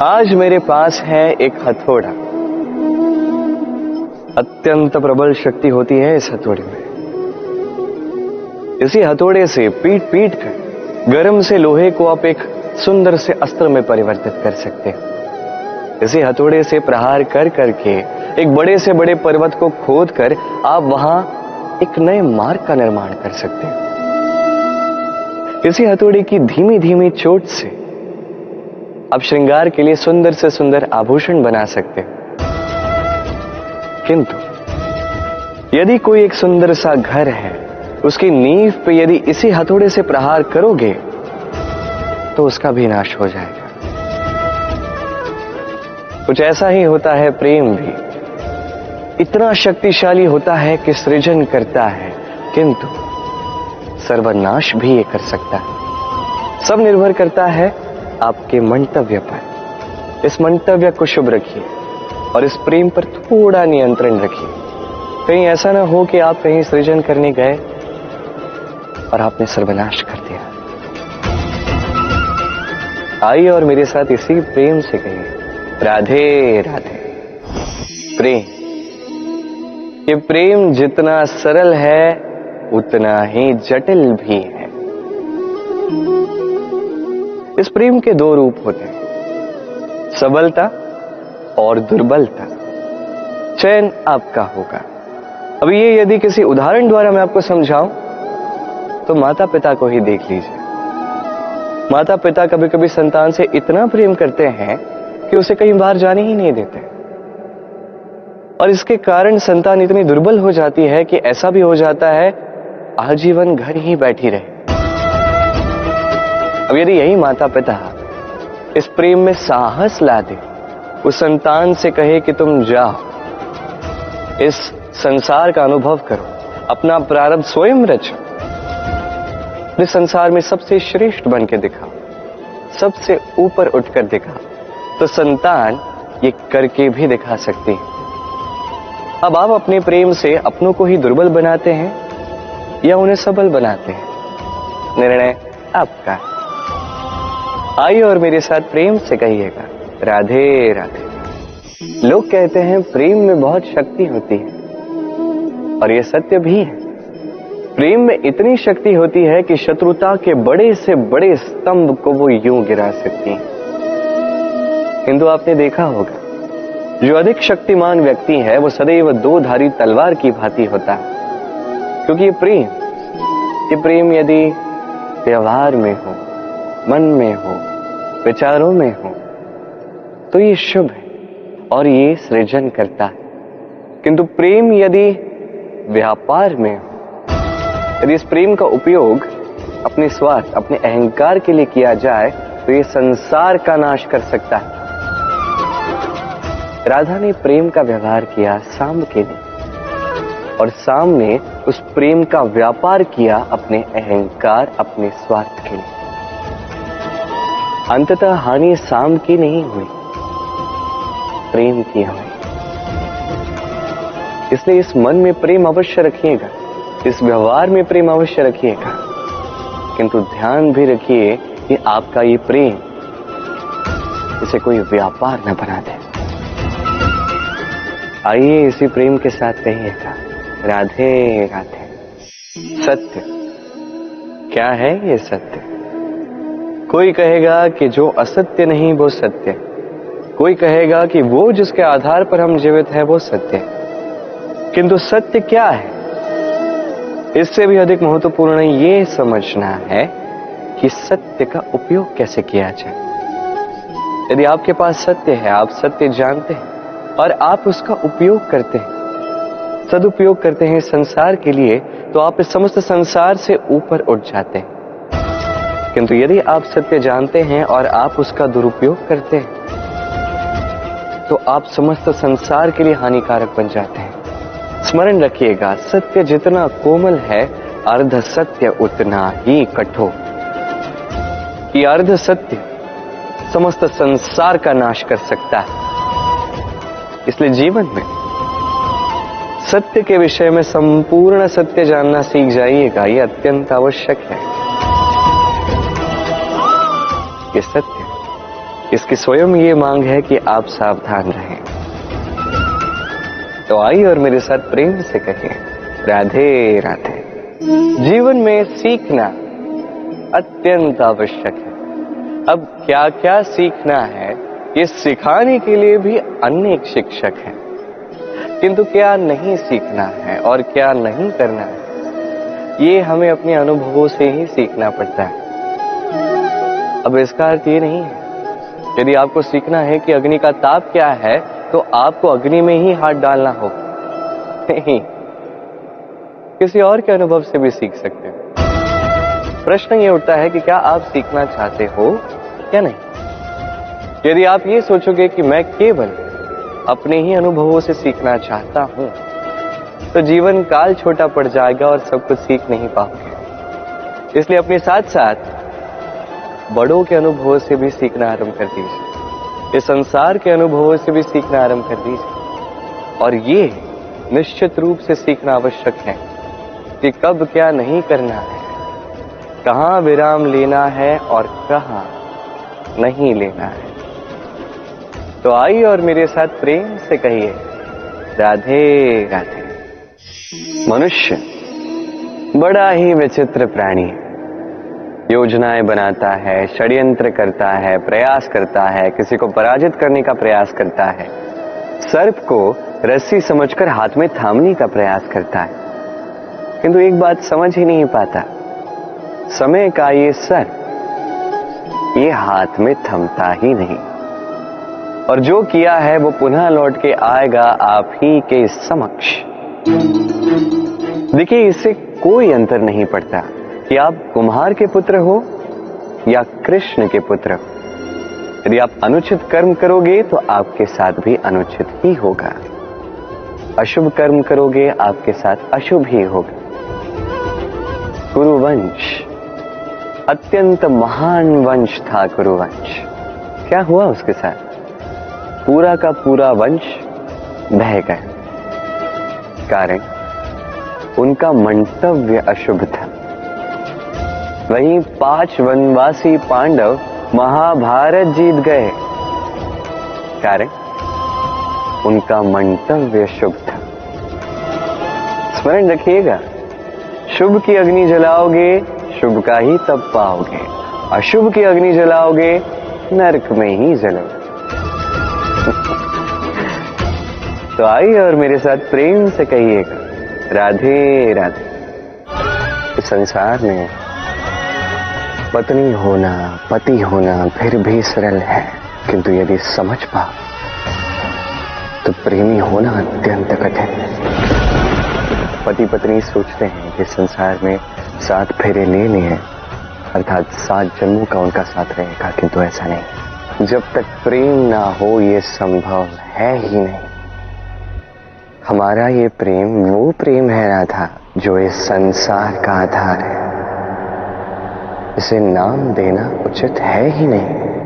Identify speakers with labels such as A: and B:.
A: आज मेरे पास है एक हथौड़ा। अत्यंत प्रबल शक्ति होती है इस हथौड़े में। इसी हथौड़े से पीट पीट कर गर्म से लोहे को आप एक सुंदर से अस्त्र में परिवर्तित कर सकते हैं। इसी हथौड़े से प्रहार कर करके एक बड़े से बड़े पर्वत को खोद कर आप वहां एक नए मार्ग का निर्माण कर सकते हैं। इसी हथौड़े की धीमी धीमी चोट से आप श्रृंगार के लिए सुंदर से सुंदर आभूषण बना सकते हैं। किंतु यदि कोई एक सुंदर सा घर है, उसकी नींव पे यदि इसी हथौड़े से प्रहार करोगे तो उसका भी नाश हो जाएगा। कुछ ऐसा ही होता है प्रेम भी। इतना शक्तिशाली होता है कि सृजन करता है, किंतु सर्वनाश भी ये कर सकता है। सब निर्भर करता है आपके मंतव्य पर। इस मंतव्य को शुभ रखिए और इस प्रेम पर थोड़ा नियंत्रण रखिए। कहीं ऐसा ना हो कि आप कहीं सृजन करने गए और आपने सर्वनाश कर दिया। आइए और मेरे साथ इसी प्रेम से कहिए, राधे राधे। प्रेम, ये प्रेम जितना सरल है उतना ही जटिल भी है। इस प्रेम के दो रूप होते हैं, सबलता और दुर्बलता। चयन आपका होगा। अभी ये यदि किसी उदाहरण द्वारा मैं आपको समझाऊं तो माता पिता को ही देख लीजिए। माता पिता कभी कभी संतान से इतना प्रेम करते हैं कि उसे कहीं बाहर जाने ही नहीं देते, और इसके कारण संतान इतनी दुर्बल हो जाती है कि ऐसा भी हो जाता है आजीवन घर ही बैठी रहे। अब यदि यही माता पिता इस प्रेम में साहस ला दे, उस संतान से कहे कि तुम जाओ, इस संसार का अनुभव करो, अपना प्रारब्ध स्वयं रचो, इस संसार में सबसे श्रेष्ठ बन के दिखाओ, सबसे ऊपर उठकर दिखाओ, तो संतान ये करके भी दिखा सकती है। अब आप अपने प्रेम से अपनों को ही दुर्बल बनाते हैं या उन्हें सबल बनाते हैं, निर्णय आपका। आइए और मेरे साथ प्रेम से कहिएगा, राधे राधे। लोग कहते हैं प्रेम में बहुत शक्ति होती है, और यह सत्य भी है। प्रेम में इतनी शक्ति होती है कि शत्रुता के बड़े से बड़े स्तंभ को वो यूं गिरा सकती है। किंतु आपने देखा होगा, जो अधिक शक्तिमान व्यक्ति है वो सदैव दो धारी तलवार की भांति होता है, क्योंकि ये प्रेम यदि व्यवहार में हो, मन में हो, विचारों में हो, तो ये शुभ है और ये सृजन करता है। किंतु प्रेम यदि व्यापार में हो, यदि इस प्रेम का उपयोग अपने स्वार्थ, अपने अहंकार के लिए किया जाए, तो ये संसार का नाश कर सकता है। राधा ने प्रेम का व्यवहार किया साम के लिए, और साम ने उस प्रेम का व्यापार किया अपने अहंकार, अपने स्वार्थ के लिए। अंततः हानि साम की नहीं हुई, प्रेम की हुई। इसलिए इस मन में प्रेम अवश्य रखिएगा, इस व्यवहार में प्रेम अवश्य रखिएगा, किंतु ध्यान भी रखिए कि आपका ये प्रेम इसे कोई व्यापार न बना दे। आइए इसी प्रेम के साथ कहिएगा, राधे राधे। सत्य, क्या है ये सत्य? कोई कहेगा कि जो असत्य नहीं वो सत्य, कोई कहेगा कि वो जिसके आधार पर हम जीवित हैं वो सत्य। किंतु सत्य क्या है? इससे भी अधिक महत्वपूर्ण ये समझना है कि सत्य का उपयोग कैसे किया जाए। यदि आपके पास सत्य है, आप सत्य जानते हैं और आप उसका उपयोग करते हैं, सदुपयोग करते हैं संसार के लिए, तो आप इस समस्त संसार से ऊपर उठ जाते हैं। किंतु यदि आप सत्य जानते हैं और आप उसका दुरुपयोग करते हैं, तो आप समस्त संसार के लिए हानिकारक बन जाते हैं। स्मरण रखिएगा, सत्य जितना कोमल है, अर्ध सत्य उतना ही कठोर। ये अर्ध सत्य समस्त संसार का नाश कर सकता है। इसलिए जीवन में सत्य के विषय में संपूर्ण सत्य जानना सीख जाइएगा, यह अत्यंत आवश्यक है। ये सत्य इसकी स्वयं ये मांग है कि आप सावधान रहें। तो आइए और मेरे साथ प्रेम से कहिए, राधे राधे। जीवन में सीखना अत्यंत आवश्यक है। अब क्या क्या सीखना है, ये सिखाने के लिए भी अनेक शिक्षक हैं, किंतु क्या नहीं सीखना है और क्या नहीं करना है, ये हमें अपने अनुभवों से ही सीखना पड़ता है। अब इसका अर्थ ये नहीं है यदि आपको सीखना है कि अग्नि का ताप क्या है तो आपको अग्नि में ही हाथ डालना हो, नहीं, किसी और के अनुभव से भी सीख सकते हैं। प्रश्न ये उठता है कि क्या आप सीखना चाहते हो या नहीं। यदि आप ये सोचोगे कि मैं केवल अपने ही अनुभवों से सीखना चाहता हूं तो जीवन काल छोटा पड़ जाएगा और सब कुछ सीख नहीं पाओगे। इसलिए अपने साथ साथ बड़ों के अनुभवों से भी सीखना आरंभ कर दीजिए, इस संसार के अनुभवों से भी सीखना आरंभ कर दीजिए। और ये निश्चित रूप से सीखना आवश्यक है कि कब क्या नहीं करना है, कहां विराम लेना है और कहां नहीं लेना है। तो आइए और मेरे साथ प्रेम से कहिए, राधे राधे। मनुष्य बड़ा ही विचित्र प्राणी है। योजनाएं बनाता है, षड्यंत्र करता है, प्रयास करता है, किसी को पराजित करने का प्रयास करता है, सर्प को रस्सी समझकर हाथ में थामने का प्रयास करता है, किंतु एक बात समझ ही नहीं पाता, समय का ये सर्प ये हाथ में थमता ही नहीं, और जो किया है वो पुनः लौट के आएगा आप ही के समक्ष। देखिए, इससे कोई अंतर नहीं पड़ता कि आप कुम्हार के पुत्र हो या कृष्ण के पुत्र हो। यदि आप अनुचित कर्म करोगे तो आपके साथ भी अनुचित ही होगा, अशुभ कर्म करोगे आपके साथ अशुभ ही होगा। कुरुवंश अत्यंत महान वंश था। कुरुवंश क्या हुआ उसके साथ? पूरा का पूरा वंश बह गया। कारण उनका मंतव्य अशुभ था। वहीं 5 वनवासी पांडव महाभारत जीत गए, कारण उनका मंतव्य शुभ था। स्मरण रखिएगा, शुभ की अग्नि जलाओगे शुभ का ही तप पाओगे, अशुभ की अग्नि जलाओगे नरक में ही जलोगे। तो आइए और मेरे साथ प्रेम से कहिएगा, राधे राधे। इस संसार में पत्नी होना, पति होना फिर भी सरल है, किंतु यदि समझ पाओ तो प्रेमी होना अत्यंत कठिन है। पति पत्नी सोचते हैं कि संसार में 7 फेरे लेने हैं, अर्थात 7 जन्मों का उनका साथ रहेगा, किंतु ऐसा नहीं। जब तक प्रेम ना हो ये संभव है ही नहीं। हमारा ये प्रेम वो प्रेम है राधा, जो इस संसार का आधार है। इसे नाम देना उचित है ही नहीं।